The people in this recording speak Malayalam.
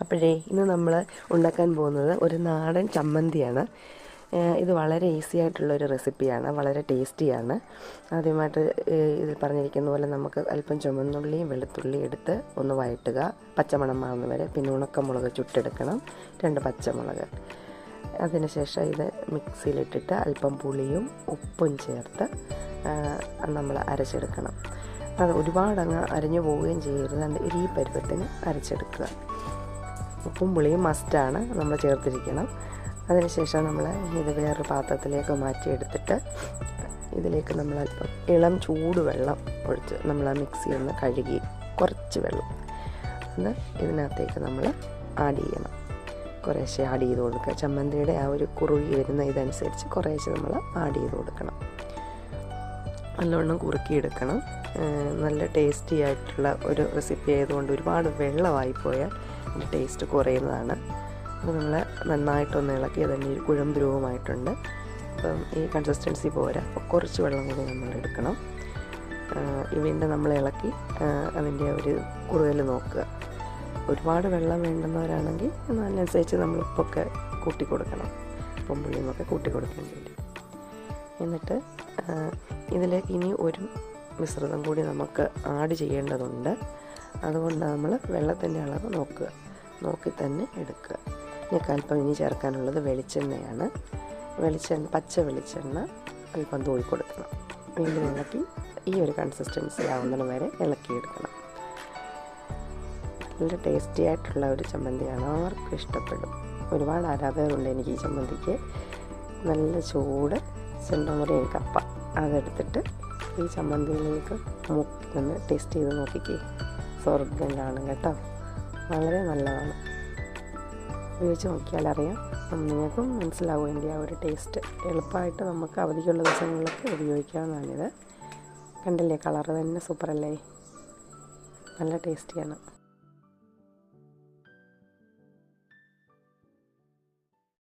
അപ്പോഴേ ഇന്ന് നമ്മൾ ഉണ്ടാക്കാൻ പോകുന്നത് ഒരു നാടൻ ചമ്മന്തിയാണ്. ഇത് വളരെ ഈസി ആയിട്ടുള്ളൊരു റെസിപ്പിയാണ്, വളരെ ടേസ്റ്റിയാണ്. ആദ്യമായിട്ട് ഇതിൽ പറഞ്ഞിരിക്കുന്ന പോലെ നമുക്ക് അല്പം ചുവന്നുള്ളിയും വെളുത്തുള്ളിയും എടുത്ത് ഒന്ന് വഴറ്റുക, പച്ചമണം മാറുന്ന വരെ. പിന്നെ ഉണക്കമുളക് ചുട്ടെടുക്കണം, 2 പച്ചമുളക്. അതിനുശേഷം ഇത് മിക്സിയിലിട്ടിട്ട് അല്പം പുളിയും ഉപ്പും ചേർത്ത് നമ്മൾ അരച്ചെടുക്കണം. അത് ഒരുപാടങ്ങ് അരഞ്ഞു പോവുകയും ചെയ്യരുത്, ഈ പരുവത്തിന് അരച്ചെടുക്കുക. ഉപ്പും പുളിയും മസ്റ്റാണ്, നമ്മൾ ചേർത്തിരിക്കണം. അതിനുശേഷം നമ്മൾ ഇത് വേറൊരു പാത്രത്തിലേക്ക് മാറ്റിയെടുത്തിട്ട് ഇതിലേക്ക് നമ്മൾ അല്പം ഇളം ചൂടുവെള്ളം ഒഴിച്ച് നമ്മൾ ആ മിക്സി ഒന്ന് കഴുകി കുറച്ച് വെള്ളം അത് ഇതിനകത്തേക്ക് നമ്മൾ ആഡ് ചെയ്യണം. കുറേശ്ശെ ആഡ് ചെയ്ത് കൊടുക്കുക. ചമ്മന്തിയുടെ ആ ഒരു കുറുകി വരുന്ന ഇതനുസരിച്ച് കുറേശ്ശെ നമ്മൾ ആഡ് ചെയ്ത് കൊടുക്കണം. നല്ലവണ്ണം കുറുക്കിയെടുക്കണം. നല്ല ടേസ്റ്റി ആയിട്ടുള്ള ഒരു റെസിപ്പി ആയതുകൊണ്ട് ഒരുപാട് വെള്ളമായിപ്പോയാൽ അതിൻ്റെ ടേസ്റ്റ് കുറയുന്നതാണ്. അപ്പോൾ നമ്മൾ നന്നായിട്ടൊന്ന് ഇളക്കി അതിൻ്റെ ഒരു കുഴമ്പ് രൂപമായിട്ടുണ്ട്. അപ്പം ഈ കൺസിസ്റ്റൻസി പോരാ, അപ്പോൾ കുറച്ച് വെള്ളം കൂടി നമ്മൾ എടുക്കണം. വീണ്ടും നമ്മൾ ഇളക്കി അതിൻ്റെ ഒരു കുറുകൽ നോക്കുക. ഒരുപാട് വെള്ളം വേണ്ടുന്നവരാണെങ്കിൽ അതിനനുസരിച്ച് നമ്മൾ ഉപ്പൊക്കെ കൂട്ടി കൊടുക്കണം, ഉപ്പും പുളിയുമൊക്കെ കൂട്ടി കൊടുക്കേണ്ടി വരും. എന്നിട്ട് ഇതിലേക്ക് ഇനി ഒരു മിശ്രിതം കൂടി നമുക്ക് ആഡ് ചെയ്യേണ്ടതുണ്ട്. അതുകൊണ്ട് നമ്മൾ വെള്ളത്തിൻ്റെ അളവ് നോക്കി തന്നെ എടുക്കുക. ഇതിലേക്ക് അല്പം ഇനി ചേർക്കാനുള്ളത് വെളിച്ചെണ്ണയാണ്. പച്ച വെളിച്ചെണ്ണ അല്പം തൂളി കൊടുക്കണം. വീണ്ടും ഇളക്കി ഈ ഒരു കൺസിസ്റ്റൻസി ആവുന്നതിന് വരെ ഇളക്കിയെടുക്കണം. നല്ല ടേസ്റ്റി ആയിട്ടുള്ള ഒരു ചമ്മന്തിയാണ്, ആർക്കും ഇഷ്ടപ്പെടും. ഒരുപാട് ആരാധകരുണ്ട് എനിക്ക് ഈ ചമ്മന്തിക്ക്. നല്ല ചൂട് ചെണ്ടുമുറിയും കപ്പ അതെടുത്തിട്ട് ഈ ചമ്മന്തിയിലേക്ക് മുക്കി ഒന്ന് ടേസ്റ്റ് ചെയ്ത് നോക്കിക്കേ, സ്വർഗ്ഗം കാണും കേട്ടോ. വളരെ നല്ലതാണ്, ഉപയോഗിച്ച് നോക്കിയാലറിയാം, നിങ്ങൾക്കും മനസ്സിലാവും എൻ്റെ ആ ഒരു ടേസ്റ്റ്. എളുപ്പമായിട്ട് നമുക്ക് അവധിക്കുള്ള ദിവസങ്ങളിലൊക്കെ ഉപയോഗിക്കാവുന്നതാണിത്. കണ്ടില്ലേ, കളറ് തന്നെ സൂപ്പറല്ലേ, നല്ല ടേസ്റ്റിയാണ്.